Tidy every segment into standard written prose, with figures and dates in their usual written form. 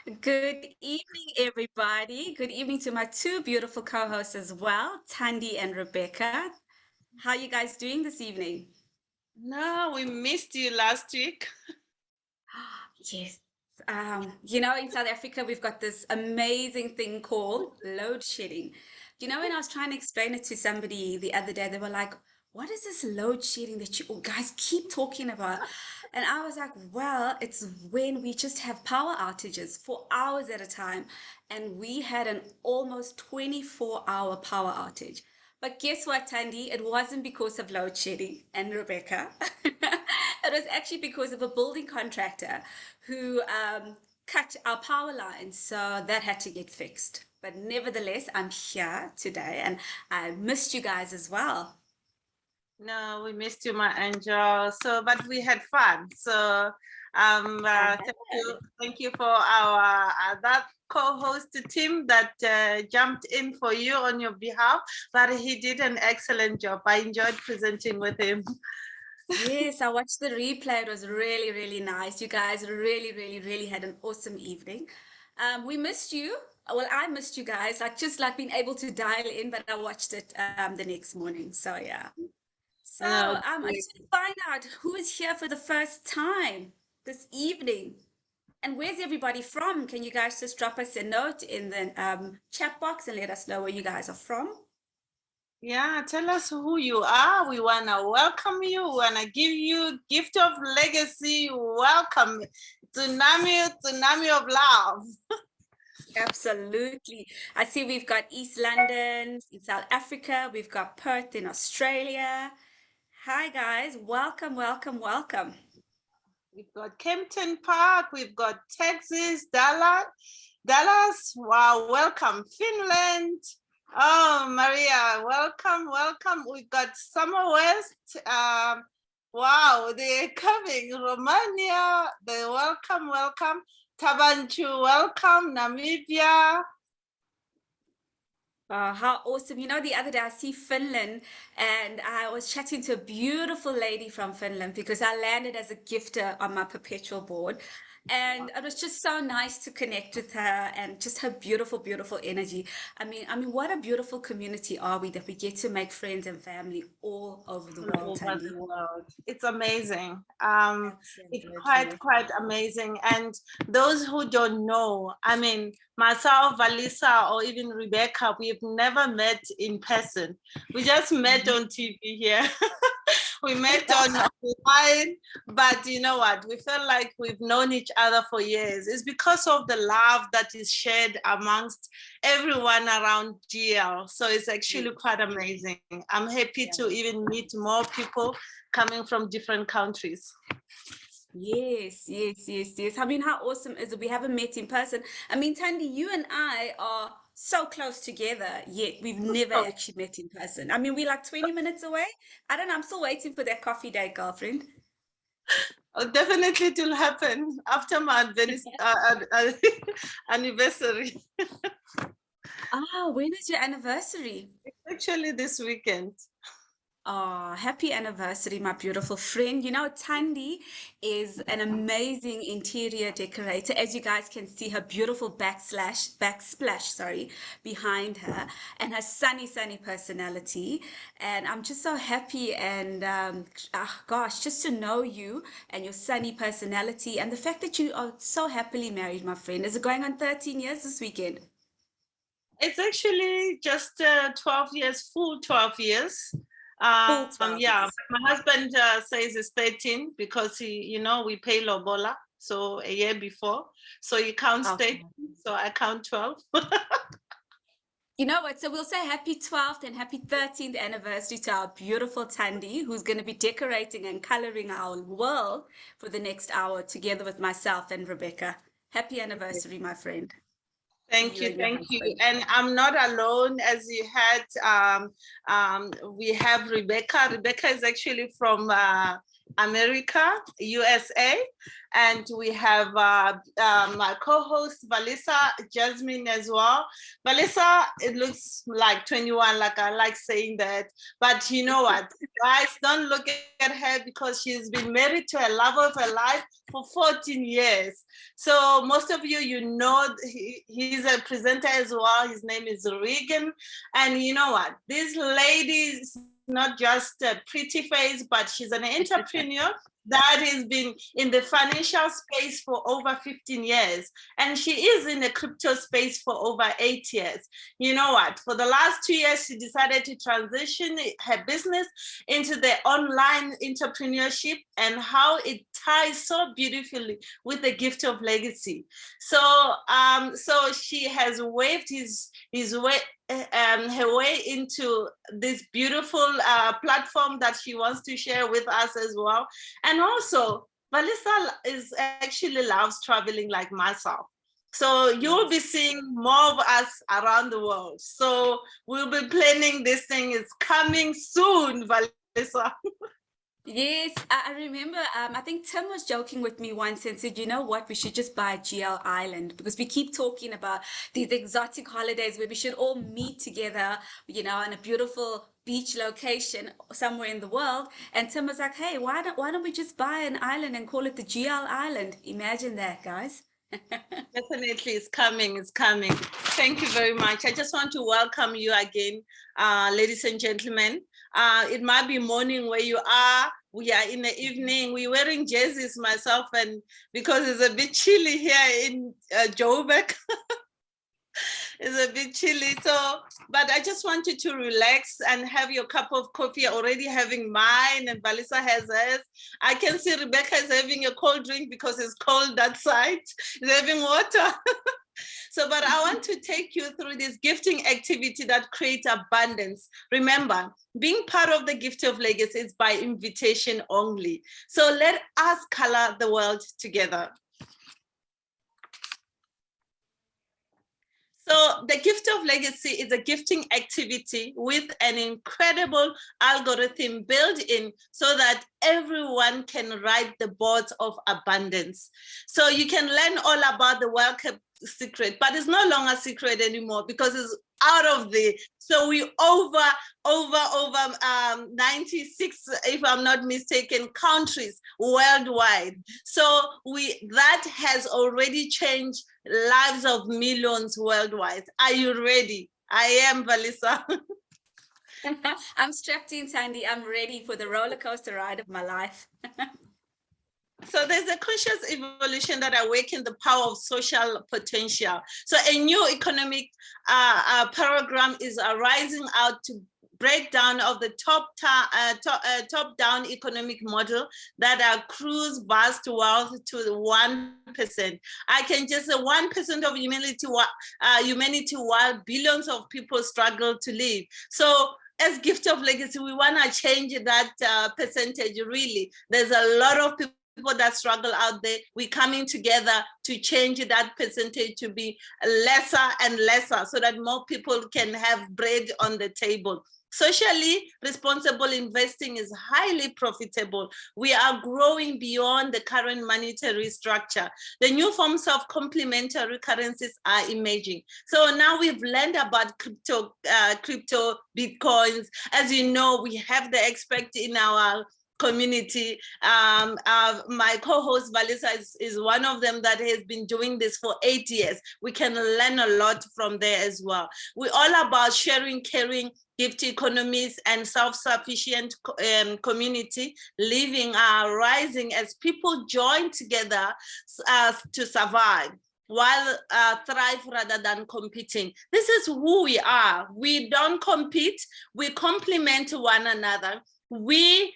Good evening, everybody. Good evening to my two beautiful co-hosts as well, Thandy and Rebecca. How are you guys doing this evening? No, we missed you last week. Yes. In South Africa, we've got this amazing thing called load shedding. When I was trying to explain it to somebody the other day, they were like, what is this load shedding that you guys keep talking about? And I was like, well, it's when we just have power outages for hours at a time. And we had an almost 24-hour power outage. But guess what, Tandy? It wasn't because of load shedding and Rebecca. It was actually because of a building contractor who cut our power lines. So that had to get fixed. But nevertheless, I'm here today and I missed you guys as well. No, we missed you, my angel. So, but we had fun. So, I thank you for our that co-host team that jumped in for you on your behalf. But he did an excellent job. I enjoyed presenting with him. Yes, I watched the replay. It was really, really nice. You guys really, really, really had an awesome evening. We missed you. Well, I missed you guys. Like just like being able to dial in, but I watched it the next morning. So yeah. So No, I just want to find out who is here for the first time this evening. And where's everybody from? Can you guys just drop us a note in the chat box and let us know where you guys are from? yeah, tell us who you are. We wanna welcome you. We wanna give you gift of legacy. Welcome, tsunami of love. Absolutely. I see we've got East London in South Africa. We've got Perth in Australia. Hi, guys. Welcome, welcome, welcome. We've got Kempton Park, we've got Texas, Dallas. Wow, welcome. Finland. Oh, Maria, welcome, welcome. We've got Summer West. Wow, they're coming. Romania, they welcome, welcome. Tabanchu, welcome. Namibia. How awesome. The other day I see Finland and I was chatting to a beautiful lady from Finland because I landed as a gifter on my perpetual board. And it was just so nice to connect with her and just her beautiful, beautiful energy. I mean, what a beautiful community are we that we get to make friends and family all over the All world, over the Tandy. world. It's amazing. It's quite Absolutely. quite amazing. And those who don't know, I mean, myself, Valissa, or even Rebecca, we've never met in person. We just met on TV here. We met online, but you know what? We felt like we've known each other for years. It's because of the love that is shared amongst everyone around GL. So it's actually quite amazing. I'm happy Yeah. to even meet more people coming from different countries. Yes, yes, yes, yes. I mean, how awesome is it? We haven't met in person. I mean, Tandy, you and I are so close together, yet we've never So actually met in person. I mean, we're like 20 minutes away. I don't know. I'm still waiting for that coffee date, girlfriend. definitely it will happen after my anniversary. Ah, when is your anniversary? Actually, this weekend. Oh, happy anniversary, my beautiful friend. Tandy is an amazing interior decorator. As you guys can see, her beautiful backsplash, sorry, behind her, and her sunny, sunny personality. And I'm just so happy and gosh, just to know you and your sunny personality and the fact that you are so happily married, my friend. Is it going on 13 years this weekend? It's actually just 12 years, full 12 years. Full 12 Yeah, years. my husband says it's 13 because we pay lobola, so a year before. So he counts Okay. 13, so I count 12. You know what? So we'll say happy 12th and happy 13th anniversary to our beautiful Tandy, who's going to be decorating and coloring our world for the next hour together with myself and Rebecca. Happy anniversary, my friend, to Thank you you, and your thank you. husband. And I'm not alone, as you had. We have Rebecca. Rebecca is actually from America, USA. And we have my co-host, Valissa, Jasmine as well. Valissa, it looks like 21, like I like saying that. But you know what? Guys, don't look at her because she's been married to a love of her life for 14 years. So most of you, you know, he's a presenter as well. His name is Regan. And you know what? This lady is not just a pretty face, but she's an entrepreneur that has been in the financial space for over 15 years. And she is in the crypto space for over 8 years. You know what? For the last 2 years, she decided to transition her business into the online entrepreneurship and how it ties so beautifully with the gift of legacy. So, so she has waved her way into this beautiful platform that she wants to share with us as well. And also, Valissa actually loves traveling like myself. So you'll be seeing more of us around the world. So we'll be planning this thing. It's coming soon, Valissa. Yes, I remember. I think Tim was joking with me once and said, you know what, we should just buy GL Island because we keep talking about these exotic holidays where we should all meet together, you know, in a beautiful beach location somewhere in the world. And Tim was like, hey, why don't we just buy an island and call it the GL Island? Imagine that, guys. Definitely, it's coming. It's coming. Thank you very much. I just want to welcome you again, ladies and gentlemen. It might be morning where you are. We are in the evening. We're wearing jerseys, myself, and because it's a bit chilly here in Joburg. It's a bit chilly. So, but I just want you to relax and have your cup of coffee. Already having mine, and Valissa has hers. I can see Rebecca is having a cold drink because it's cold that side. She's having water. So, but I want to take you through this gifting activity that creates abundance. Remember, being part of the gift of legacy is by invitation only. So let us color the world together. So the gift of legacy is a gifting activity with an incredible algorithm built in so that everyone can write the boards of abundance. So you can learn all about the welcome secret, but it's no longer secret anymore because it's out of the, so we over 96, if I'm not mistaken, countries worldwide. So that has already changed lives of millions worldwide. Are you ready? I am, Valissa. I'm strapped in, Thandy. I'm ready for the roller coaster ride of my life. So there's a conscious evolution that awakens the power of social potential. So a new economic program is arising out to break down of the top-down economic model that accrues vast wealth to the 1%. I can just say 1% of humanity while billions of people struggle to live. So as gift of legacy, we want to change that percentage, really. There's a lot of people that struggle out there. We're coming together to change that percentage to be lesser and lesser so that more people can have bread on the table. Socially responsible investing is highly profitable. We are growing beyond the current monetary structure. The new forms of complementary currencies are emerging. So now we've learned about crypto, Bitcoins. As you know, we have the expert in our community. My co-host Valissa is one of them that has been doing this for 8 years. We can learn a lot from there as well. We're all about sharing, caring, gift economies, and self-sufficient community living are rising as people join together to survive while thrive rather than competing. This is who we are. We don't compete, we complement one another. We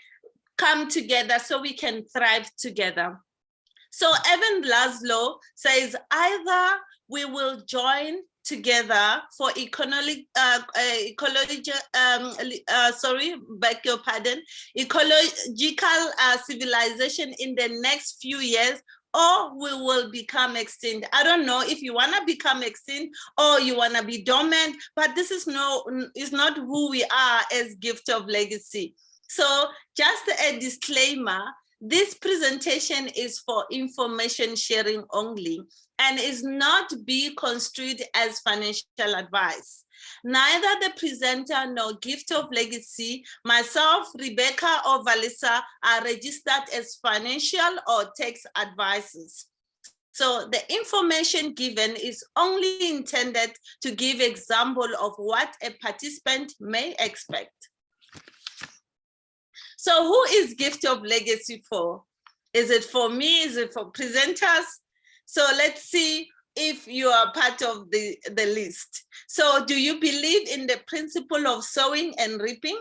come together so we can thrive together. So Evan Laszlo says either we will join together for ecological civilization in the next few years, or we will become extinct. I don't know if you want to become extinct or you want to be dormant, but this is not who we are as gift of legacy. So just a disclaimer, This presentation is for information sharing only and is not be construed as financial advice. Neither the presenter nor Gift of Legacy, myself, Rebecca, or Valissa are registered as financial or tax advisors. So the information given is only intended to give example of what a participant may expect. So who is Gift of Legacy for? Is it for me? Is it for presenters? So let's see if you are part of the list. So do you believe in the principle of sowing and reaping?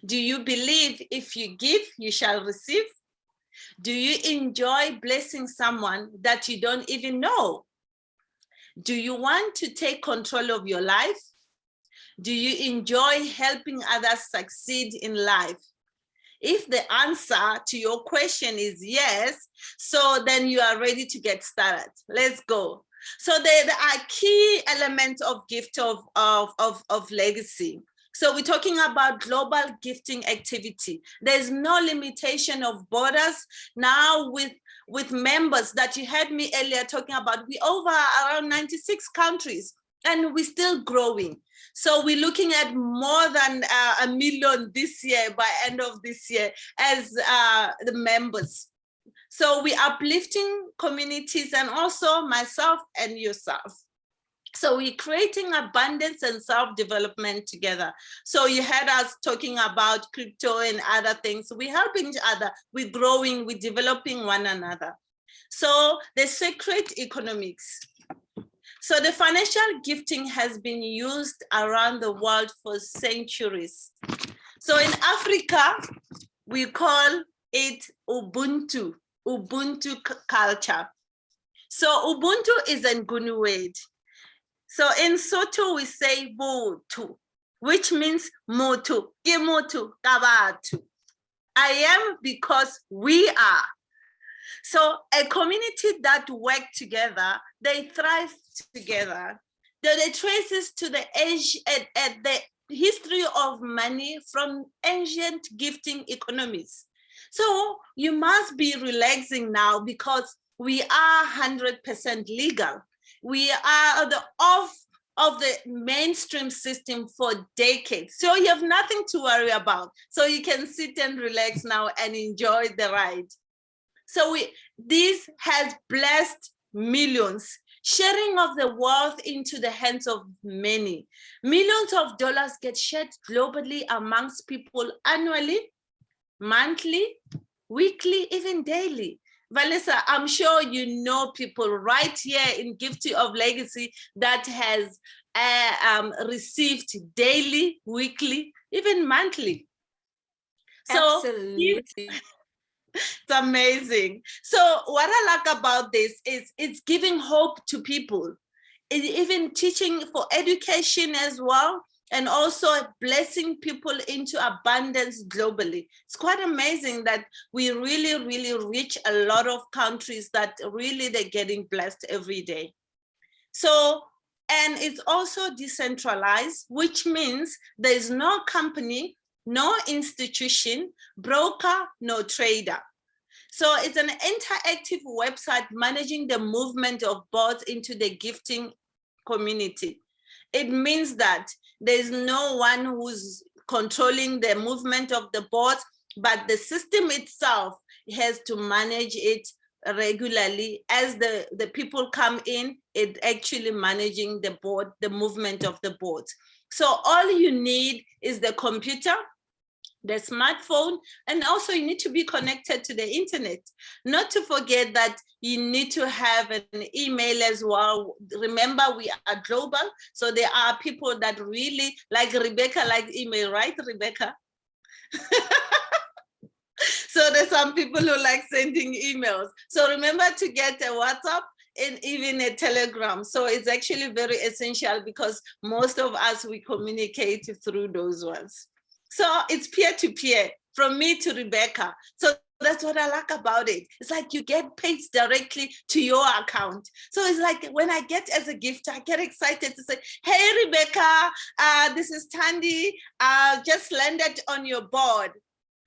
Do you believe if you give, you shall receive? Do you enjoy blessing someone that you don't even know? Do you want to take control of your life? Do you enjoy helping others succeed in life? If the answer to your question is yes, so then you are ready to get started. Let's go. So there are key elements of gift of legacy. So we're talking about global gifting activity. There's no limitation of borders. Now with members that you heard me earlier talking about, we over around 96 countries and we're still growing. So we're looking at more than 1 million this year by end of this year as the members. So we're uplifting communities and also myself and yourself. So we're creating abundance and self-development together. So you heard us talking about crypto and other things. We're helping each other, we're growing, we're developing one another. So the sacred economics. So the financial gifting has been used around the world for centuries. So in Africa, we call it Ubuntu culture. So Ubuntu is a Nguni word. So in Sotho, we say Botu, which means Motu, Kemotu, Kabatu. I am because we are. So a community that work together, they thrive together. The traces to the age at the history of money from ancient gifting economies. So you must be relaxing now because we are 100% legal. We are off of the mainstream system for decades. So you have nothing to worry about. So you can sit and relax now and enjoy the ride. So this has blessed millions, sharing of the wealth into the hands of many. Millions of dollars get shared globally amongst people annually, monthly, weekly, even daily. Valissa, I'm sure you know people right here in Gift of Legacy that has received daily, weekly, even monthly. So absolutely. it's amazing. So what I like about this is it's giving hope to people. It's even teaching for education as well, and also blessing people into abundance globally. It's quite amazing that we really, really reach a lot of countries that really they're getting blessed every day. So, and it's also decentralized, which means there's no company, no institution, broker, no trader. So it's an interactive website managing the movement of bots into the gifting community. It means that there's no one who's controlling the movement of the bots, but the system itself has to manage it regularly. As the people come in, it actually managing the board, the movement of the board. So all you need is the computer, the smartphone, and also you need to be connected to the internet. Not to forget that you need to have an email as well. Remember, we are global, so there are people that really, like Rebecca, like email, right, Rebecca? So there's some people who like sending emails. So remember to get a WhatsApp and even a Telegram. So it's actually very essential because most of us, we communicate through those ones. So it's peer-to-peer from me to Rebecca. So that's what I like about it. It's like you get paid directly to your account. So it's like when I get as a gift, I get excited to say, hey, Rebecca, this is Thandy, just landed on your board.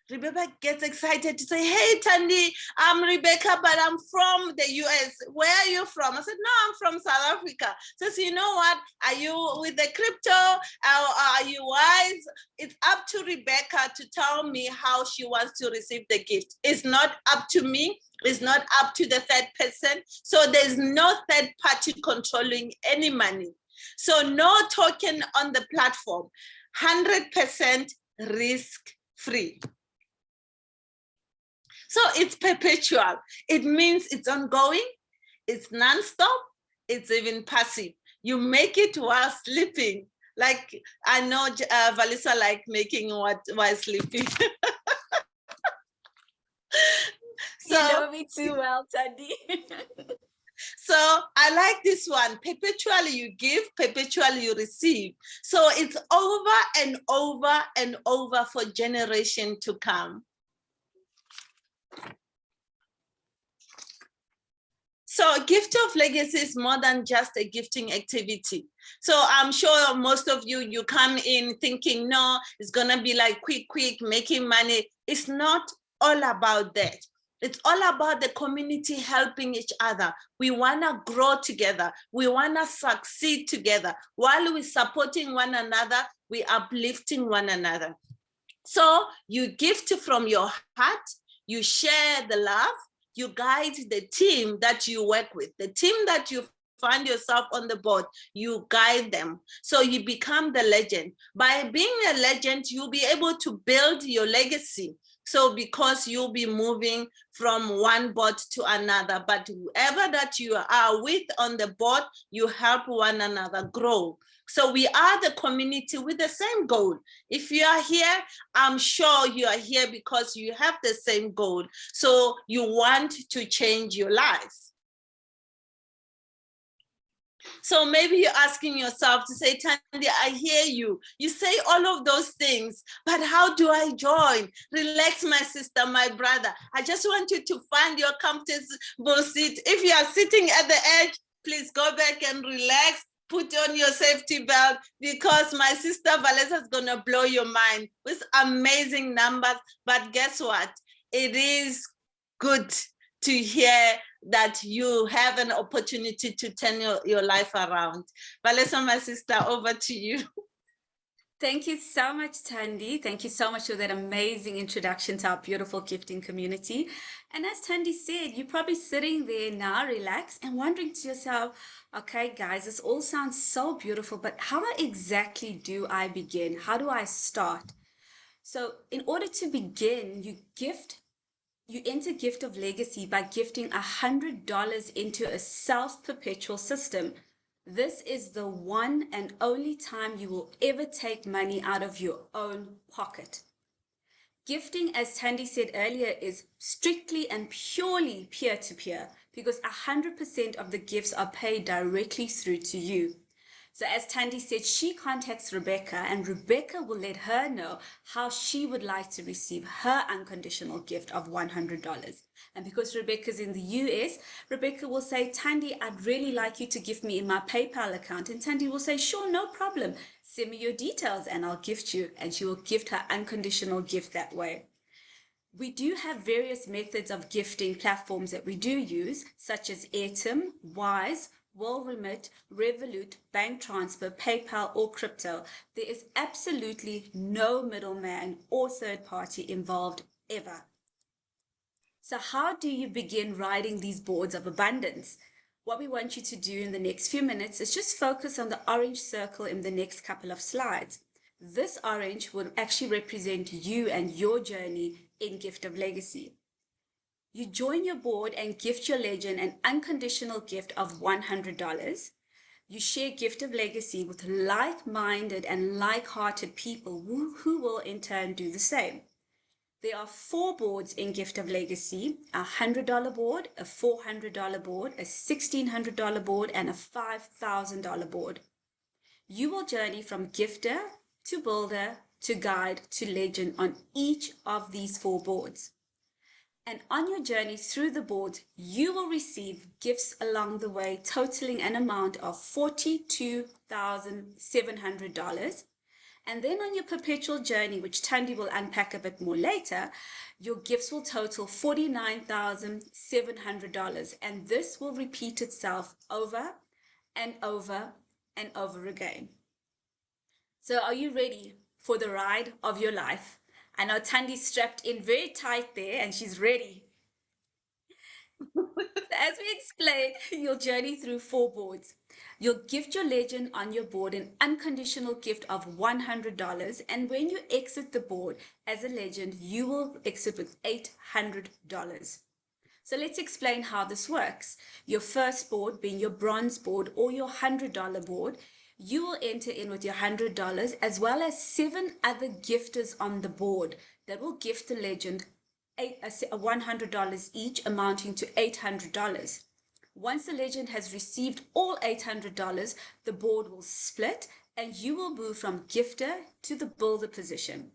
Rebecca gets excited to say, hey, Thandy, I'm Rebecca, but I'm from the US. Where are you from? I said, no, I'm from South Africa. Says, you know what? Are you with the crypto? Are you wise? It's up to Rebecca to tell me how she wants to receive the gift. It's not up to me. It's not up to the third person. So there's no third party controlling any money. So no token on the platform, 100% risk free. So it's perpetual. It means it's ongoing, it's non-stop, it's even passive. You make it while sleeping. Like I know Valissa like making what while sleeping. You know me too well, Thandy. So I like this one. Perpetually you give, perpetually you receive. So it's over and over and over for generation to come. So gift of legacy is more than just a gifting activity. So I'm sure most of you come in thinking, no, it's gonna be like quick, making money. It's not all about that. It's all about the community helping each other. We wanna grow together. We wanna succeed together. While we're supporting one another, we uplifting one another. So you gift from your heart, you share the love, you guide the team that you work with, the team that you find yourself on the board, you guide them. So you become the legend. By being a legend, you'll be able to build your legacy. So because you'll be moving from one board to another, but whoever that you are with on the board, you help one another grow. So we are the community with the same goal. If you are here, I'm sure you are here because you have the same goal. So you want to change your lives. So maybe you're asking yourself to say, Thandy, I hear you. You say all of those things, but how do I join? Relax, my sister, my brother. I just want you to find your comfortable seat. If you are sitting at the edge, please go back and relax. Put on your safety belt because my sister Valissa is going to blow your mind with amazing numbers. But guess what? It is good to hear that you have an opportunity to turn your life around. Valissa, my sister, over to you. Thank you so much, Thandy. Thank you so much for that amazing introduction to our beautiful gifting community. And as Thandy said, you're probably sitting there now, relaxed, and wondering to yourself, okay, guys, this all sounds so beautiful, but how exactly do I begin? How do I start? So, in order to begin, you enter gift of legacy by gifting $100 into a self-perpetual system. This is the one and only time you will ever take money out of your own pocket. Gifting, as Thandy said earlier, is strictly and purely peer-to-peer because 100% of the gifts are paid directly through to you. So as Thandy said, she contacts Rebecca and Rebecca will let her know how she would like to receive her unconditional gift of $100. And because Rebecca's in the US, Rebecca will say, Thandy, I'd really like you to gift me in my PayPal account. And Thandy will say, sure, no problem. Send me your details and I'll gift you. And she will gift her unconditional gift that way. We do have various methods of gifting platforms that we do use, such as Airtime, Wise, WorldRemit, Revolut, bank transfer, PayPal, or crypto. There is absolutely no middleman or third party involved ever. So how do you begin writing these boards of abundance? What we want you to do in the next few minutes is just focus on the orange circle in the next couple of slides. This orange will actually represent you and your journey in Gift of Legacy. You join your board and gift your legend an unconditional gift of $100. You share Gift of Legacy with like-minded and like-hearted people who will in turn do the same. There are 4 boards in Gift of Legacy, a $100 board, a $400 board, a $1,600 board, and a $5,000 board. You will journey from gifter to builder to guide to legend on each of these 4 boards. And on your journey through the boards, you will receive gifts along the way totaling an amount of $42,700. And then on your perpetual journey, which Thandy will unpack a bit more later, your gifts will total $49,700. And this will repeat itself over and over and over again. So are you ready for the ride of your life? I know Thandy's strapped in very tight there and she's ready. As we explained, you'll journey through 4 boards. You'll gift your legend on your board an unconditional gift of $100. And when you exit the board as a legend, you will exit with $800. So let's explain how this works. Your first board being your bronze board or your $100 board, you will enter in with your $100 as well as 7 other gifters on the board that will gift the legend $100 each, amounting to $800. Once the legend has received all $800, the board will split and you will move from gifter to the builder position.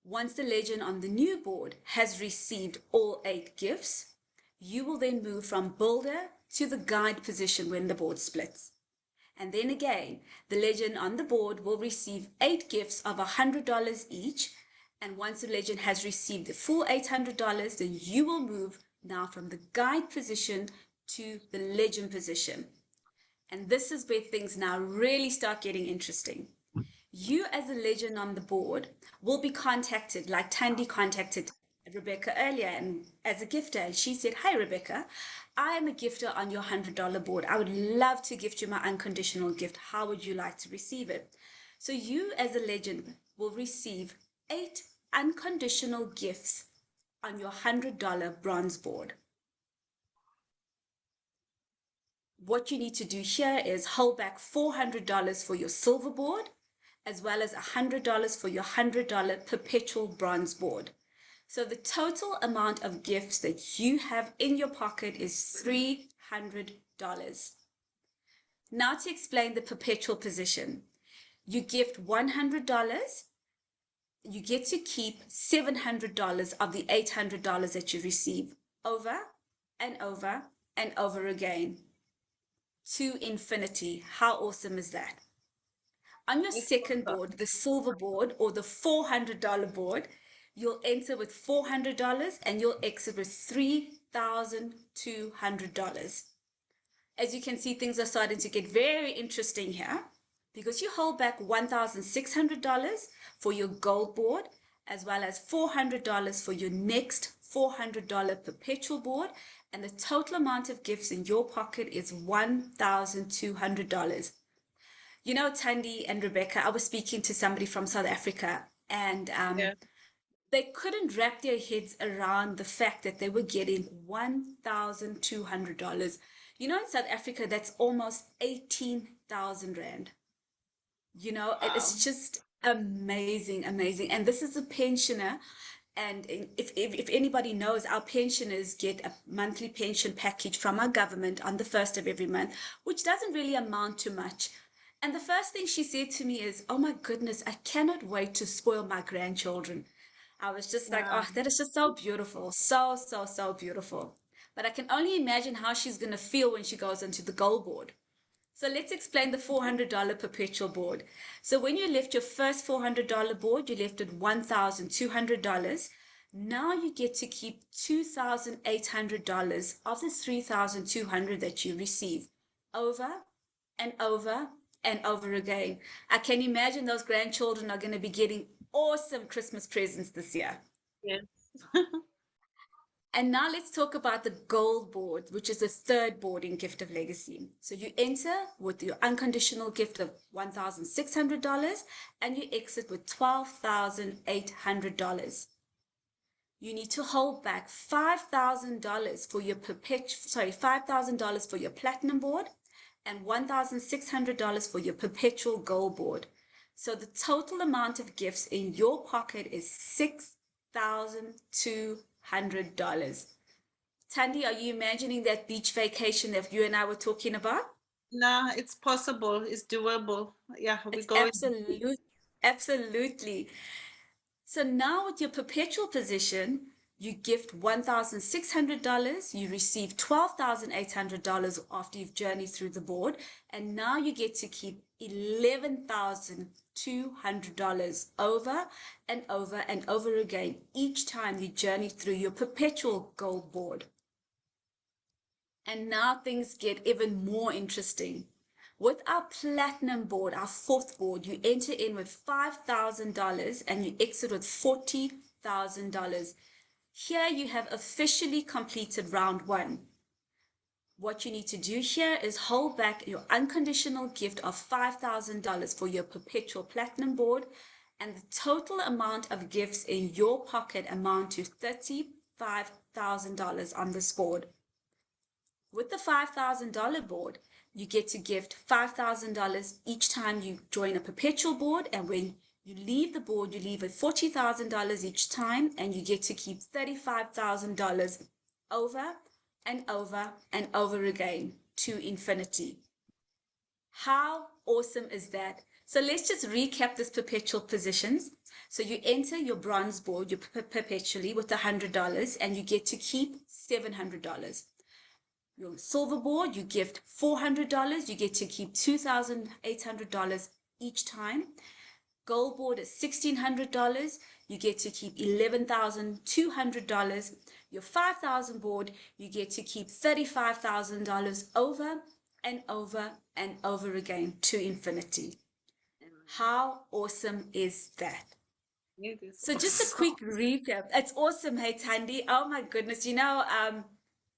Once the legend on the new board has received all 8 gifts, you will then move from builder to the guide position when the board splits. And then again, the legend on the board will receive 8 gifts of $100 each. And once the legend has received the full $800, then you will move now from the guide position to the legend position. And this is where things now really start getting interesting. You as a legend on the board will be contacted, like Thandy contacted Rebecca earlier and as a gifter. And she said, "Hi, Rebecca, I am a gifter on your $100 board. I would love to gift you my unconditional gift. How would you like to receive it?" So you as a legend will receive 8 unconditional gifts on your $100 bronze board. What you need to do here is hold back $400 for your silver board, as well as $100 for your $100 perpetual bronze board. So the total amount of gifts that you have in your pocket is $300. Now to explain the perpetual position. You gift $100, you get to keep $700 of the $800 that you receive over and over and over again to infinity. How awesome is that? On your second board, the silver board or the $400 board, you'll enter with $400 and you'll exit with $3,200. As you can see, things are starting to get very interesting here because you hold back $1,600 for your gold board, as well as $400 for your next $400 perpetual board, and the total amount of gifts in your pocket is $1,200. You know, Thandy and Rebecca, I was speaking to somebody from South Africa, and Yeah. they couldn't wrap their heads around the fact that they were getting $1,200. You know, in South Africa, that's almost 18,000 Rand. You know, Wow. it's just amazing, amazing. And this is a pensioner. And if anybody knows, our pensioners get a monthly pension package from our government on the first of every month, which doesn't really amount to much. And the first thing she said to me is, "Oh my goodness, I cannot wait to spoil my grandchildren." I was just like, Wow. "Oh, that is just so beautiful. So, so, so beautiful." But I can only imagine how she's going to feel when she goes into the gold board. So let's explain the $400 perpetual board. So when you left your first $400 board, you left at $1,200. Now you get to keep $2,800 of the $3,200 that you receive over and over and over again. I can imagine those grandchildren are going to be getting awesome Christmas presents this year. Yes. And now let's talk about the gold board, which is the third board in Gift of Legacy. So you enter with your unconditional gift of $1,600 and you exit with $12,800. You need to hold back $5,000 for your $5,000 for your platinum board and $1,600 for your perpetual gold board. So the total amount of gifts in your pocket is $6,200. Thandy, are you imagining that beach vacation that you and I were talking about? No, it's possible. It's doable. Yeah, we're It's going. absolutely. So now with your perpetual position, You gift $1,600, you receive $12,800 after you've journeyed through the board, and now you get to keep $11,200 over and over and over again each time you journey through your perpetual gold board. And now things get even more interesting. With our platinum board, our fourth board, you enter in with $5,000 and you exit with $40,000. Here you have officially completed round one. What you need to do here is hold back your unconditional gift of $5,000 for your perpetual platinum board, and the total amount of gifts in your pocket amount to $35,000 on this board. With the $5,000 board, you get to gift $5,000 each time you join a perpetual board, and when you leave the board, you leave with $40,000 each time, and you get to keep $35,000 over and over and over again to infinity. How awesome is that? So let's just recap this perpetual positions. So you enter your bronze board, you perpetually with $100, and you get to keep $700. Your silver board, you gift $400, you get to keep $2,800 each time. Gold board is $1,600, you get to keep $11,200. Your 5,000 board, you get to keep $35,000 over and over and over again to infinity. How awesome is that? So just a quick recap. It's awesome, hey Thandy. Oh my goodness.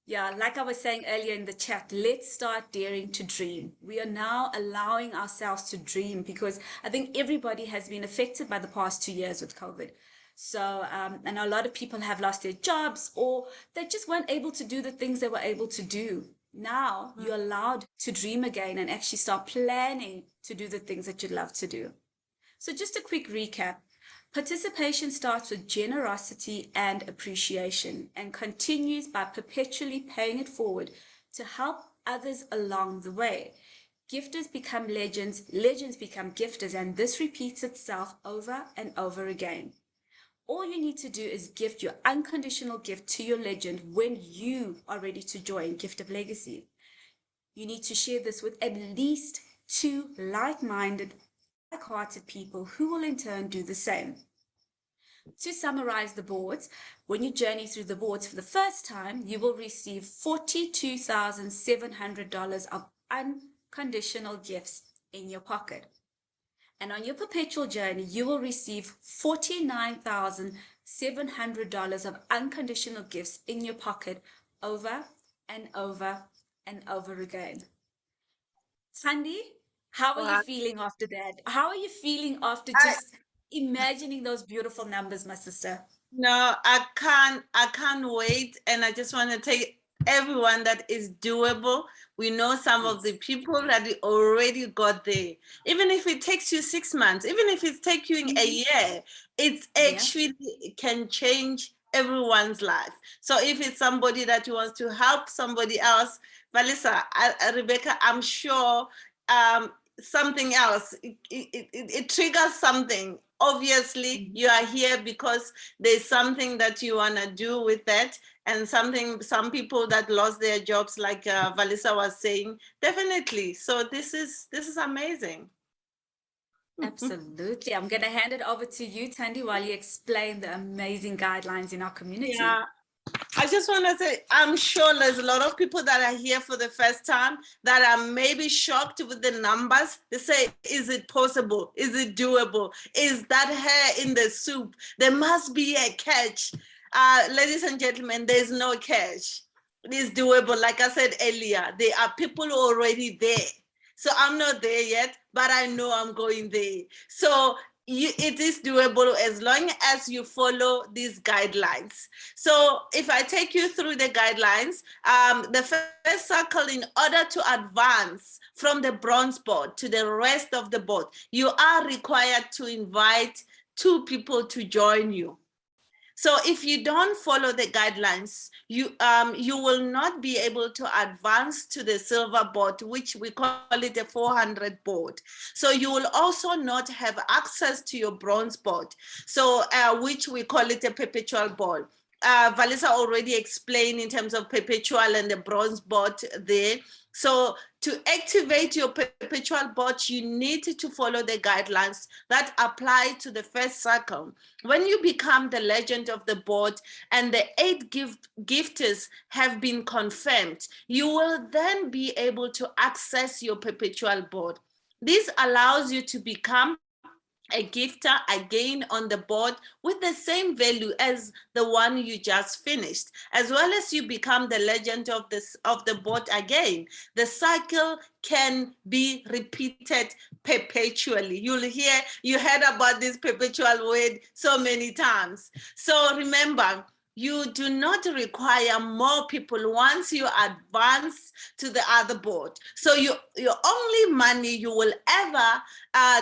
Yeah, like I was saying earlier in the chat, let's start daring to dream. We are now allowing ourselves to dream because I think everybody has been affected by the past 2 years with COVID. So, and a lot of people have lost their jobs or they just weren't able to do the things they were able to do. Now you're allowed to dream again and actually start planning to do the things that you'd love to do. So just a quick recap. Participation starts with generosity and appreciation and continues by perpetually paying it forward to help others along the way. Gifters become legends, legends become gifters, and this repeats itself over and over again. All you need to do is gift your unconditional gift to your legend when you are ready to join Gift of Legacy. You need to share this with at least 2 like-minded, like-hearted people who will in turn do the same. To summarize the boards, when you journey through the boards for the first time, you will receive $42,700 of unconditional gifts in your pocket. And on your perpetual journey, you will receive $49,700 of unconditional gifts in your pocket over and over and over again. Thandy, how are you Wow. feeling after that? How are you feeling after just imagining those beautiful numbers, my sister? No, I can't wait. And I just want to take everyone that is doable. We know some of Yes. the people that already got there. Even if it takes you 6 months, even if it's taking a year, it's Yeah. actually it can change everyone's life. So if it's somebody that wants to help somebody else, Valissa, Rebecca, I'm sure something else, it triggers something. Obviously, you are here because there's something that you want to do with that, and some people that lost their jobs, like Valissa was saying, definitely. So this is amazing. Absolutely. I'm going to hand it over to you, Thandy, while you explain the amazing guidelines in our community. Yeah, I just want to say, I'm sure there's a lot of people that are here for the first time that are maybe shocked with the numbers. They say, is it possible? Is it doable? Is that hair in the soup? There must be a catch. Ladies and gentlemen, there's no catch. It is doable. Like I said earlier, there are people already there. So I'm not there yet, but I know I'm going there. So it is doable as long as you follow these guidelines. So if I take you through the guidelines, the first circle, in order to advance from the bronze board to the rest of the board, you are required to invite 2 people to join you. So if you don't follow the guidelines, you will not be able to advance to the silver board, which we call it a 400 board. So you will also not have access to your bronze board, so which we call it a perpetual board. Valissa already explained in terms of perpetual and the bronze bot there. So to activate your perpetual bot, you need to follow the guidelines that apply to the first cycle. When you become the legend of the bot and the 8 gifters have been confirmed, you will then be able to access your perpetual bot. This allows you to become a gifter again on the board with the same value as the one you just finished, as well as you become the legend of the board again. The cycle can be repeated perpetually. You heard about this perpetual word so many times. So remember, you do not require more people once you advance to the other board. So your only money you will ever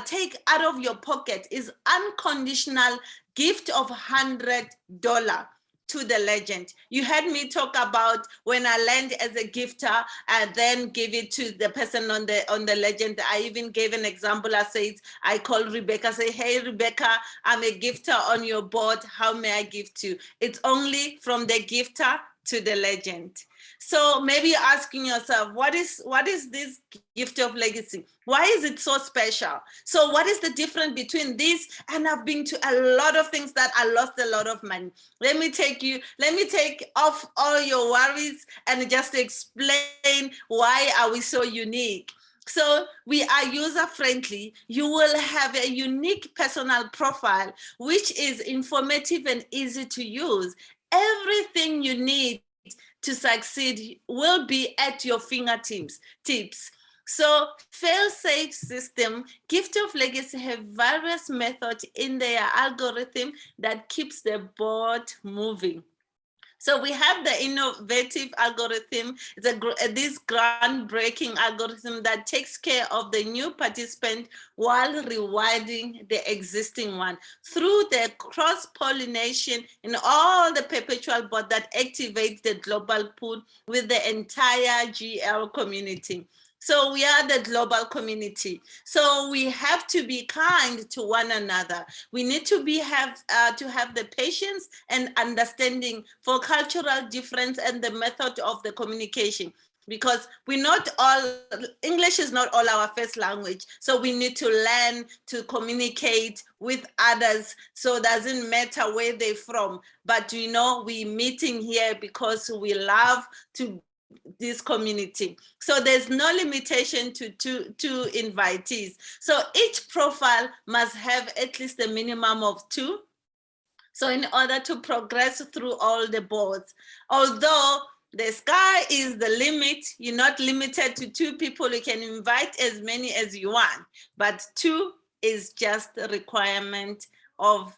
take out of your pocket is unconditional gift of $100 to the legend. You heard me talk about when I land as a gifter and then give it to the person on the legend. I even gave an example. I said, I called Rebecca, say, hey, Rebecca, I'm a gifter on your board. How may I gift you? It's only from the gifter to the legend. So maybe you're asking yourself, what is this gift of legacy? Why is it so special? So what is the difference between this? And I've been to a lot of things that I lost a lot of money. Let me take off all your worries and just explain why are we so unique. So we are user friendly. You will have a unique personal profile, which is informative and easy to use. Everything you need to succeed will be at your fingertips. So fail-safe system, Gift of Legacy have various methods in their algorithm that keeps the board moving. So we have the innovative algorithm, this groundbreaking algorithm that takes care of the new participant while rewarding the existing one through the cross-pollination in all the perpetual bot that activates the global pool with the entire GL community. So we are the global community. So we have to be kind to one another. We need to have the patience and understanding for cultural difference and the method of the communication. Because English is not all our first language. So we need to learn to communicate with others. So it doesn't matter where they're from. But we're meeting here because we love this community. So there's no limitation to invitees. So each profile must have at least a minimum of 2. So in order to progress through all the boards, although the sky is the limit, you're not limited to 2 people. You can invite as many as you want, but 2 is just a requirement of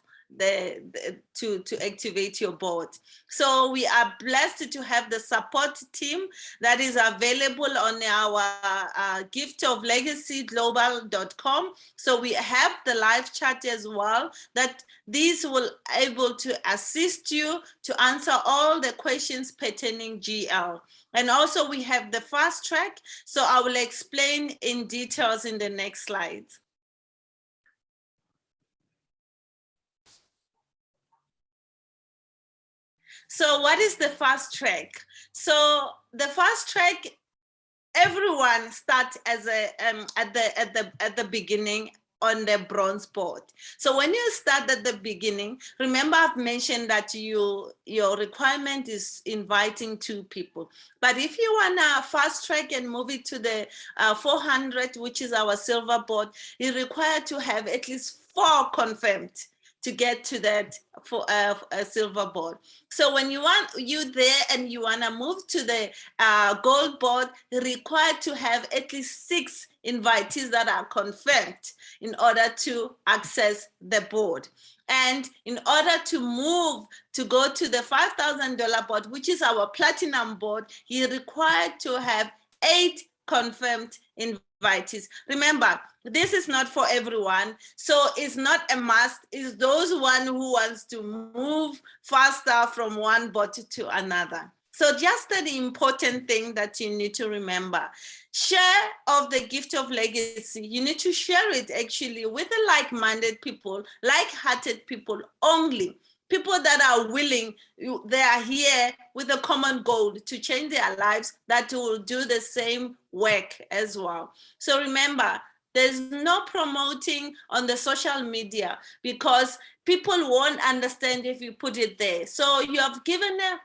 to activate your board. So we are blessed to have the support team that is available on our giftoflegacyglobal.com. So we have the live chat as well, that these will able to assist you to answer all the questions pertaining GL. And also we have the fast track. So I will explain in details in the next slide. So what is the fast track? So the fast track, everyone starts as at the beginning on the bronze board. So when you start at the beginning, remember I've mentioned that your requirement is inviting 2 people. But if you want to fast track and move it to the 400, which is our silver board, you require to have at least 4 confirmed to get to that for a silver board. So when you there and you want to move to the gold board, you're required to have at least 6 invitees that are confirmed in order to access the board. And in order to move to go to the $5,000 board, which is our platinum board, you're required to have 8 confirmed invitees. Remember, this is not for everyone, so it's not a must. It's those one who wants to move faster from one board to another. So just the important thing that you need to remember, share of the gift of legacy. You need to share it actually with the like-minded people, like-hearted people only. people that are willing, they are here with a common goal to change their lives, that will do the same work as well. So remember, there's no promoting on the social media, because people won't understand if you put it there. So you have given a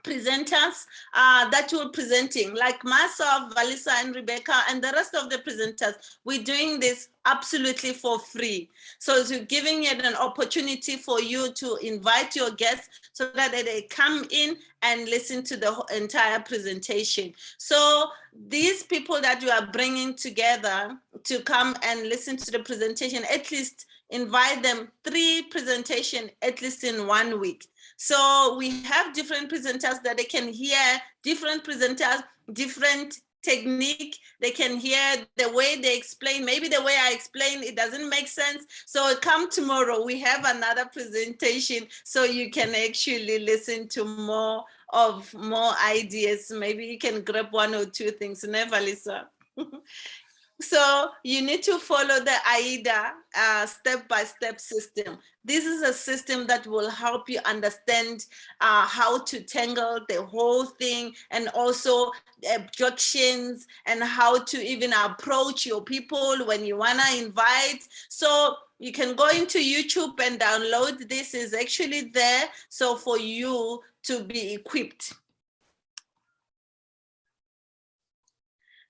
presenters that you're presenting, like myself, Valissa, and Rebecca, and the rest of the presenters. We're doing this absolutely for free. So you're giving it an opportunity for you to invite your guests so that they come in and listen to the entire presentation. So these people that you are bringing together to come and listen to the presentation, at least invite them 3 presentations at least in 1 week. So we have different presenters that they can hear, different presenters, different technique. They can hear the way they explain. Maybe the way I explain, it doesn't make sense. So come tomorrow, we have another presentation so you can actually listen to more ideas. Maybe you can grab 1 or 2 things. Never, Lisa. So you need to follow the AIDA step-by-step system. This is a system that will help you understand how to tangle the whole thing, and also objections, and how to even approach your people when you want to invite. So you can go into YouTube and download this. Is actually there, so for you to be equipped.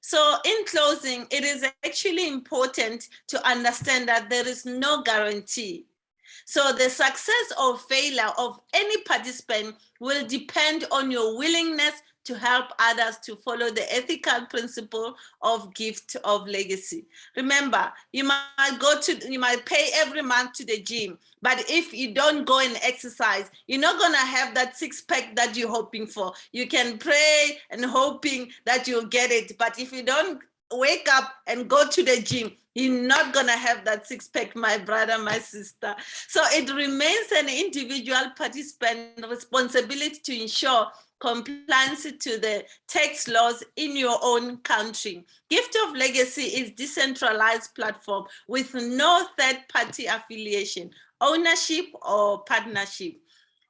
So in closing, it is actually important to understand that there is no guarantee. So the success or failure of any participant will depend on your willingness to help others to follow the ethical principle of gift of legacy. Remember, you might pay every month to the gym, but if you don't go and exercise, you're not gonna have that 6-pack that you're hoping for. You can pray and hoping that you'll get it, but if you don't wake up and go to the gym, you're not gonna have that 6-pack, my brother, my sister. So it remains an individual participant responsibility to ensure compliance to the tax laws in your own country. Gift of Legacy is decentralized platform with no third-party affiliation, ownership, or partnership.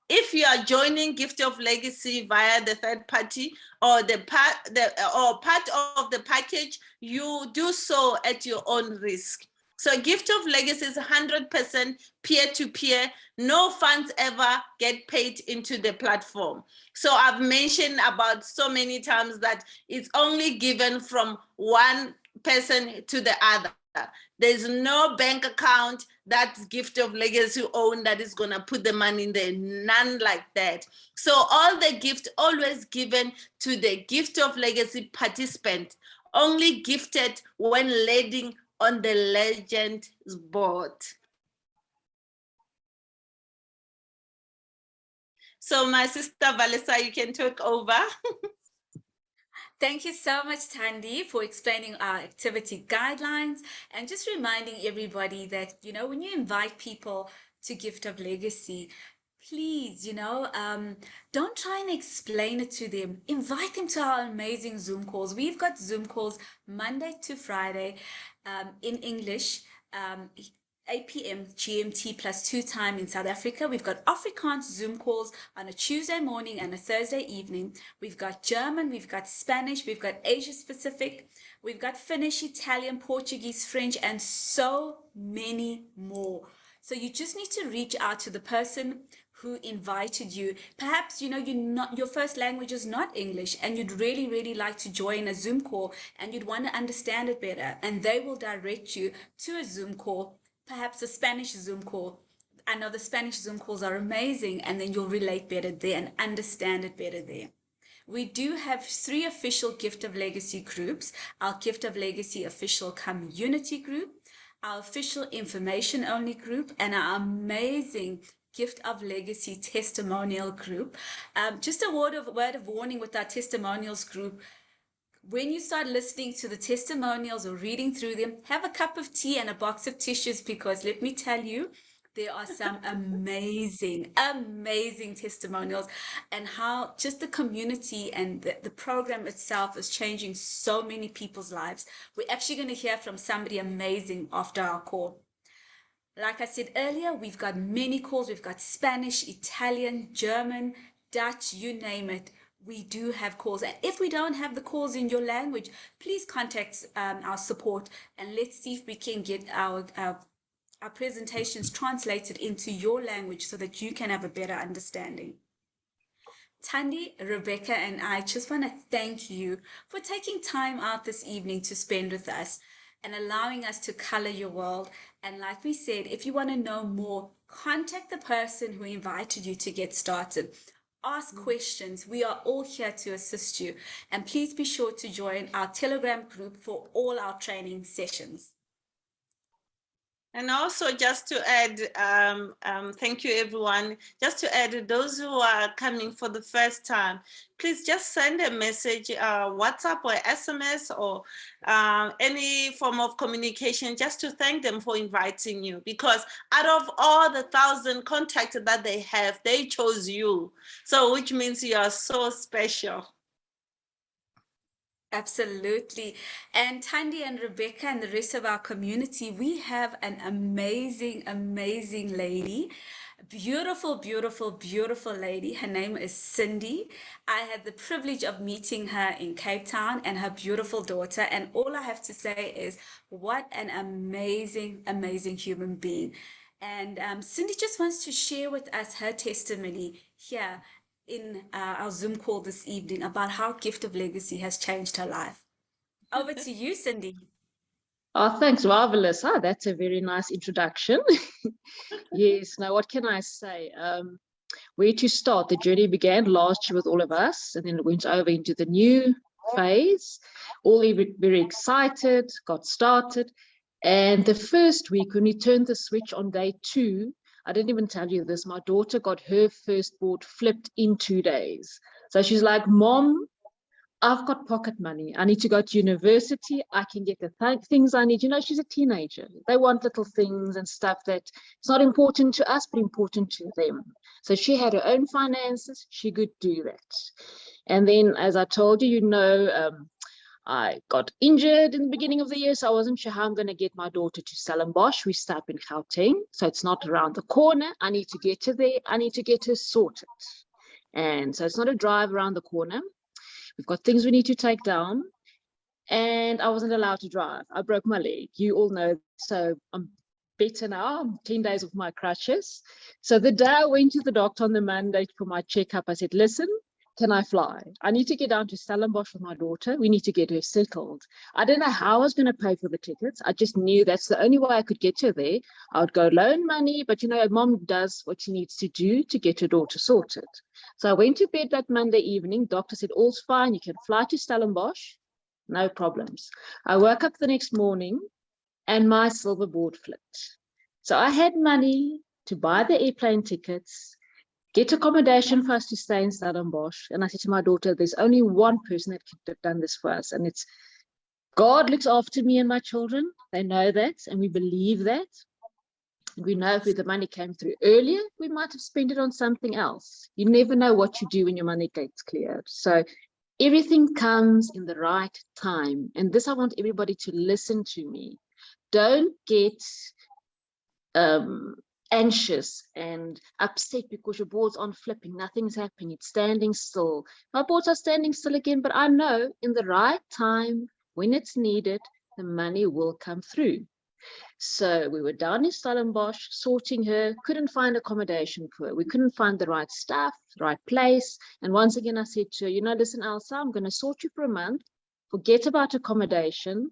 If you are joining Gift of Legacy via the third party or part of the package, you do so at your own risk. So Gift of Legacy is 100% peer-to-peer. No funds ever get paid into the platform. So I've mentioned about so many times that it's only given from one person to the other. There's no bank account that Gift of Legacy own that is going to put the money in there. None like that. So all the gift always given to the Gift of Legacy participant, only gifted when landing on the legend board. So my sister Valissa, you can take over. Thank you so much, Thandy, for explaining our activity guidelines and just reminding everybody that, when you invite people to Gift of Legacy, please, don't try and explain it to them. Invite them to our amazing Zoom calls. We've got Zoom calls Monday to Friday in English. 8 p.m. GMT +2 time in South Africa. We've got Afrikaans Zoom calls on a Tuesday morning and a Thursday evening. We've got German, we've got Spanish, we've got Asia Pacific, we've got Finnish, Italian, Portuguese, French, and so many more. So you just need to reach out to the person who invited you. Perhaps, your first language is not English and you'd really, really like to join a Zoom call and you'd want to understand it better, and they will direct you to a Zoom call, perhaps a Spanish Zoom call. I know the Spanish Zoom calls are amazing, and then you'll relate better there and understand it better there. We do have 3 official Gift of Legacy groups: our Gift of Legacy official community group, our official information only group, and our amazing Gift of Legacy testimonial group. Just a word of warning with our testimonials group: when you start listening to the testimonials or reading through them, have a cup of tea and a box of tissues, because let me tell you, there are some amazing, amazing testimonials, and how just the community and the program itself is changing so many people's lives. We're actually going to hear from somebody amazing after our call. Like I said earlier, we've got many calls. We've got Spanish, Italian, German, Dutch, you name it. We do have calls. And if we don't have the calls in your language, please contact our support and let's see if we can get our presentations translated into your language so that you can have a better understanding. Thandy, Rebecca, and I just want to thank you for taking time out this evening to spend with us and allowing us to color your world. And like we said, if you want to know more, contact the person who invited you to get started. Ask questions. We are all here to assist you. And please be sure to join our Telegram group for all our training sessions. And also, just to add, thank you everyone. Just to add, those who are coming for the first time, please just send a message, WhatsApp or SMS or any form of communication, just to thank them for inviting you. Because out of all the 1,000 contacts that they have, they chose you. So, which means you are so special. Absolutely. And Thandy and Rebecca and the rest of our community, we have an amazing, amazing lady. Beautiful, beautiful, beautiful lady. Her name is Cindy. I had the privilege of meeting her in Cape Town and her beautiful daughter. And all I have to say is, what an amazing, amazing human being. And Cindy just wants to share with us her testimony here in our Zoom call this evening about how Gift of Legacy has changed her life. Over to you, Cindy. Oh, thanks. Wow, Valissa, that's a very nice introduction. Yes, now what can I say? Where to start? The journey began last year with all of us, and then it went over into the new phase. All very excited, got started. And the first week, when we turned the switch on day 2, I didn't even tell you this, my daughter got her first board flipped in 2 days. So she's like, Mom, I've got pocket money. I need to go to university. I can get the things I need. You know, she's a teenager. They want little things and stuff that it's not important to us, but important to them. So she had her own finances. She could do that. And then, as I told you, you know, I got injured in the beginning of the year, so I wasn't sure how I'm going to get my daughter to Stellenbosch. We stay up in Gauteng, so it's not around the corner. I need to get her there. I need to get her sorted. And so it's not a drive around the corner. We've got things we need to take down. And I wasn't allowed to drive. I broke my leg. You all know. So I'm better now. I'm 10 days off my crutches. So the day I went to the doctor on the Monday for my checkup, I said, listen, can I fly? I need to get down to Stellenbosch with my daughter. We need to get her settled. I don't know how I was going to pay for the tickets. I just knew that's the only way I could get her there. I would go loan money, but you know, Mom does what she needs to do to get her daughter sorted. So I went to bed that Monday evening. Doctor said, all's fine. You can fly to Stellenbosch. No problems. I woke up the next morning and my silver board flipped. So I had money to buy the airplane tickets, get accommodation for us to stay in Stellenbosch. And I said to my daughter, there's only one person that could have done this for us. And it's God looks after me and my children. They know that. And we believe that. We know if the money came through earlier, we might have spent it on something else. You never know what you do when your money gets cleared. So everything comes in the right time. And this, I want everybody to listen to me. Don't get anxious and upset because your board's on flipping, nothing's happening, it's standing still. My boards are standing still again, but I know in the right time, when it's needed, the money will come through. So we were down in Stellenbosch sorting her, couldn't find accommodation for her. We couldn't find the right staff, the right place. And once again, I said to her, you know, listen, Elsa, I'm going to sort you for a month. Forget about accommodation.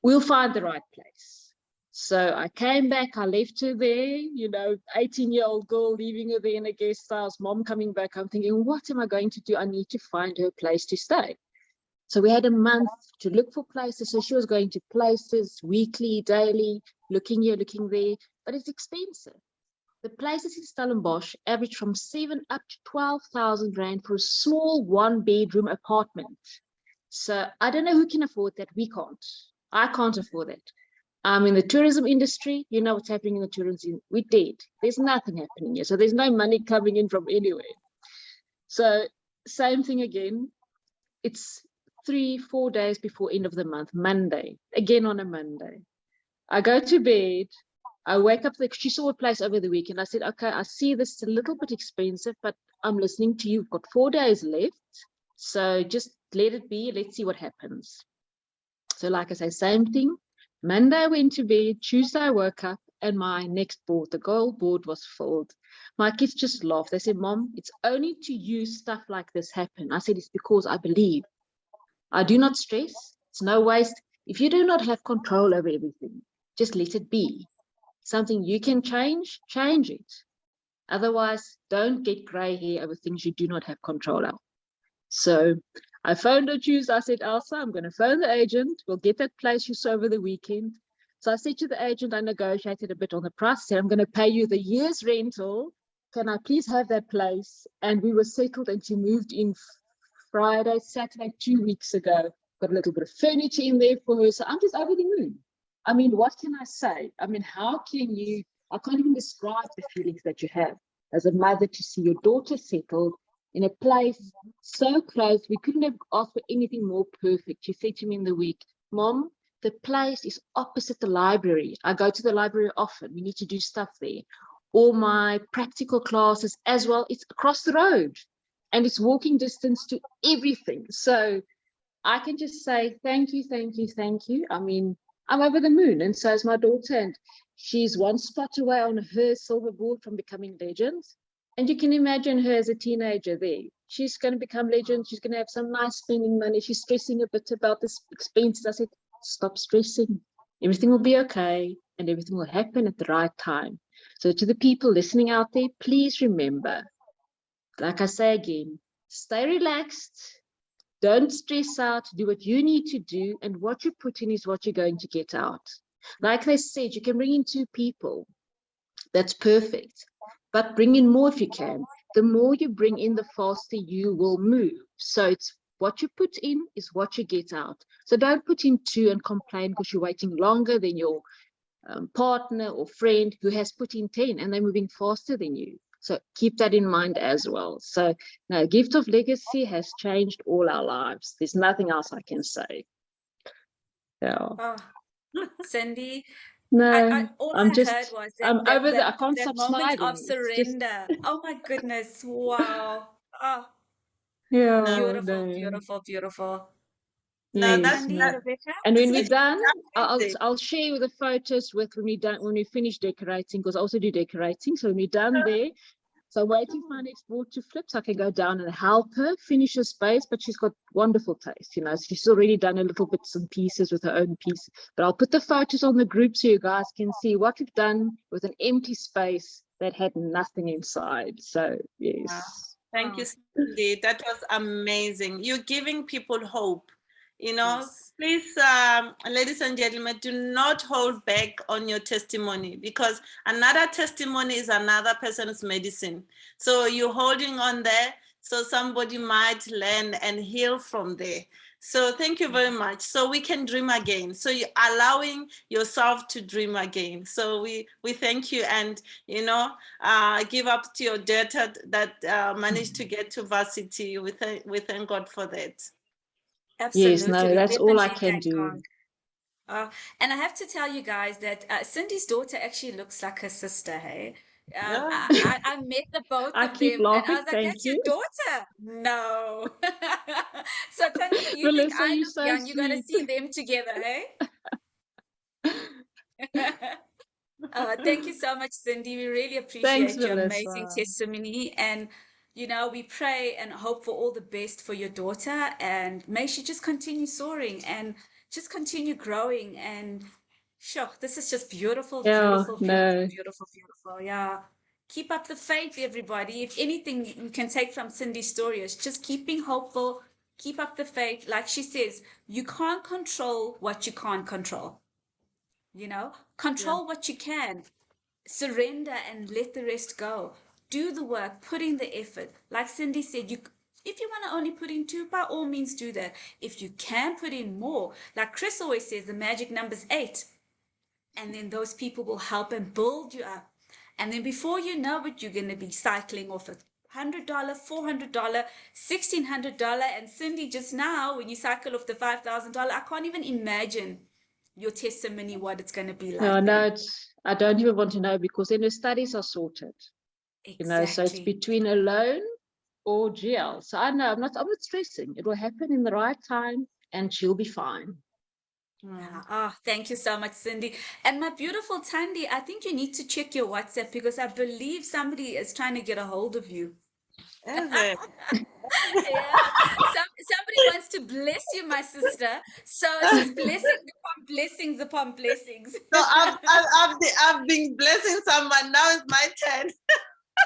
We'll find the right place. So I came back, I left her there, you know, 18-year-old girl leaving her there in a guest house, Mom coming back. I'm thinking, what am I going to do? I need to find her place to stay. So we had a month to look for places. So she was going to places weekly, daily, looking here, looking there, but it's expensive. The places in Stellenbosch average from 7 up to 12,000 Rand for a small 1-bedroom apartment. So I don't know who can afford that. We can't. I can't afford it. In the tourism industry, you know what's happening in the tourism. We're dead. There's nothing happening here. So there's no money coming in from anywhere. So same thing again. It's 3-4 days before end of the month, Monday, again on a Monday. I go to bed I wake up, she saw a place over the weekend. I said, okay, I see this is a little bit expensive, but I'm listening to you. We've got 4 days left. So just let it be. Let's see what happens. So like I say, same thing. Monday I went to bed. Tuesday I woke up and my next board, the goal board, was filled. My kids just laughed. They said, Mom, it's only to you stuff like this happen. I said, it's because I believe. I do not stress. It's no waste. If you do not have control over everything, just let it be. Something you can change, change it. Otherwise, don't get gray hair over things you do not have control of. So I phoned her Tuesday. I said, Elsa, I'm going to phone the agent. We'll get that place you saw over the weekend. So I said to the agent, I negotiated a bit on the price. I said, I'm going to pay you the year's rental. Can I please have that place? And we were settled, and she moved in Friday, Saturday, 2 weeks ago. Got a little bit of furniture in there for her. So I'm just over the moon. I mean, what can I say? I mean, how can you, I can't even describe the feelings that you have as a mother to see your daughter settled in a place so close. We couldn't have asked for anything more perfect. She said to me in the week, Mom, the place is opposite the library. I go to the library often. We need to do stuff there. All my practical classes as well, it's across the road. And it's walking distance to everything. So I can just say, thank you, thank you, thank you. I mean, I'm over the moon, and so is my daughter. And she's one spot away on her silver board from becoming legend. And you can imagine her as a teenager there. She's going to become legend. She's going to have some nice spending money. She's stressing a bit about this expenses. I said, stop stressing. Everything will be okay, and everything will happen at the right time. So to the people listening out there, please remember, like I say again, stay relaxed. Don't stress out. Do what you need to do, and what you put in is what you're going to get out. Like they said, you can bring in 2 people. That's perfect. But bring in more if you can. The more you bring in, the faster you will move. So it's what you put in is what you get out. So don't put in 2 and complain because you're waiting longer than your partner or friend who has put in 10 and they're moving faster than you. So keep that in mind as well. So no, Gift of Legacy has changed all our lives. There's nothing else I can say. Yeah. Oh, Cindy, No, all I'm I just, heard was I'm over the, I can't that stop moment of smiling. It's just, surrender. Oh my goodness. Wow. Oh, No, yeah, beautiful, no, beautiful, beautiful. no, yes, Thandy, no. Rebecca? And when that's we're it. done, Amazing. I'll share the photos with when we finish decorating, because I also do decorating. So when we're done there, so I'm waiting for my next board to flip so I can go down and help her finish her space. But she's got wonderful taste, you know. She's already done a little bits and pieces with her own piece. But I'll put the photos on the group so you guys can see what we've done with an empty space that had nothing inside. So Wow. yes. Thank you, Oh, Cindy. That was amazing. You're giving people hope. You know, yes. please, ladies and gentlemen, do not hold back on your testimony, because another testimony is another person's medicine. So you're holding on there, so somebody might learn and heal from there. So thank you very much. So we can dream again. So you're allowing yourself to dream again. So we thank you, and you know, give up to your daughter that managed to get to varsity. We thank God for that. Yes, Absolutely. no, We that's all I definitely can thank do. God. And I have to tell you guys that Cindy's daughter actually looks like her sister, hey? Yeah. I met the both I of keep them and I laughing. was like, Thank that's your you. daughter? No. So, Tanya, if you think Melissa, I you're look so young, you're going to sweet. see them together, hey? Thank you so much, Cindy. We really Thanks, appreciate your amazing Melissa. testimony. And, we pray and hope for all the best for your daughter. And may she just continue soaring and just continue growing. And sure, this is just beautiful, Yeah, beautiful, beautiful, no. beautiful, beautiful. Yeah. Keep up the faith, everybody. If anything you can take from Cindy's story is just keeping hopeful, keep up the faith. Like she says, you can't control what you can't control. Yeah. Control what you can, surrender and let the rest go. Do the work, put in the effort. Like Cindy said, if you want to only put in 2, by all means do that. If you can put in more, like Chris always says, the magic number's 8. And then those people will help and build you up. And then before you know it, you're going to be cycling off $100, $400, $1,600. And Cindy, just now, when you cycle off the $5,000, I can't even imagine your testimony, what it's going to be No, like then. I don't even want to know, because then the studies are sorted. So it's Exactly. between a loan or jail. So I know I'm not stressing. It will happen in the right time, and she'll be fine. Yeah. Oh, thank you so much, Cindy. And my beautiful Thandy, I think you need to check your WhatsApp because I believe somebody is trying to get a hold of you. Is it? Yeah, somebody wants to bless you, my sister. So it's just blessings upon blessings upon blessings. So I've been blessing someone. Now it's my turn.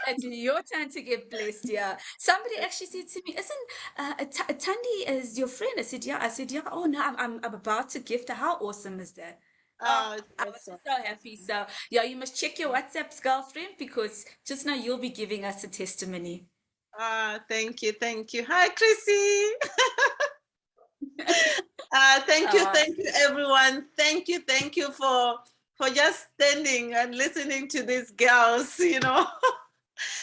It's your turn to get blessed, yeah. Somebody actually said to me, "Isn't Tandi is your friend?" I said, "Yeah." I said, "Yeah." Oh no, I'm about to gift her. How awesome is that? Oh, It's I was awesome. just so happy. So yeah, you must check your WhatsApps, girlfriend, because just now you'll be giving us a testimony. Thank you, thank you. Hi, Chrissy. Uh, Thank you, everyone. Thank you for just standing and listening to these girls.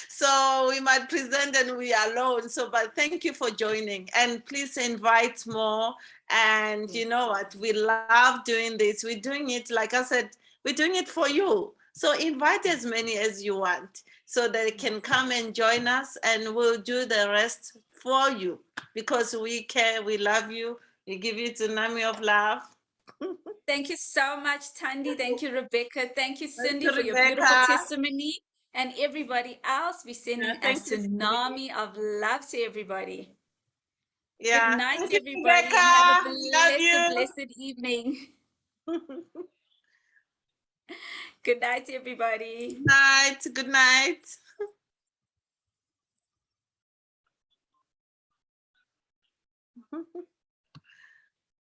So we might present and we are alone. So, but thank you for joining, and please invite more. And you know what? We love doing this. We're doing it, like I said, we're doing it for you. So invite as many as you want so they can come and join us, and we'll do the rest for you because we care, we love you, we give you tsunami of love. Thank you so much, Tandi. Thank you, Rebecca. Thank you, Thank Cindy, you, for your beautiful Rebecca. testimony. And everybody else, we're sending a Thank you, Cindy. tsunami of love to everybody. Good Yeah, night, thank you, everybody, and have a Rebecca. Love blessed, you. blessed evening. Good night, everybody. Night. Good night.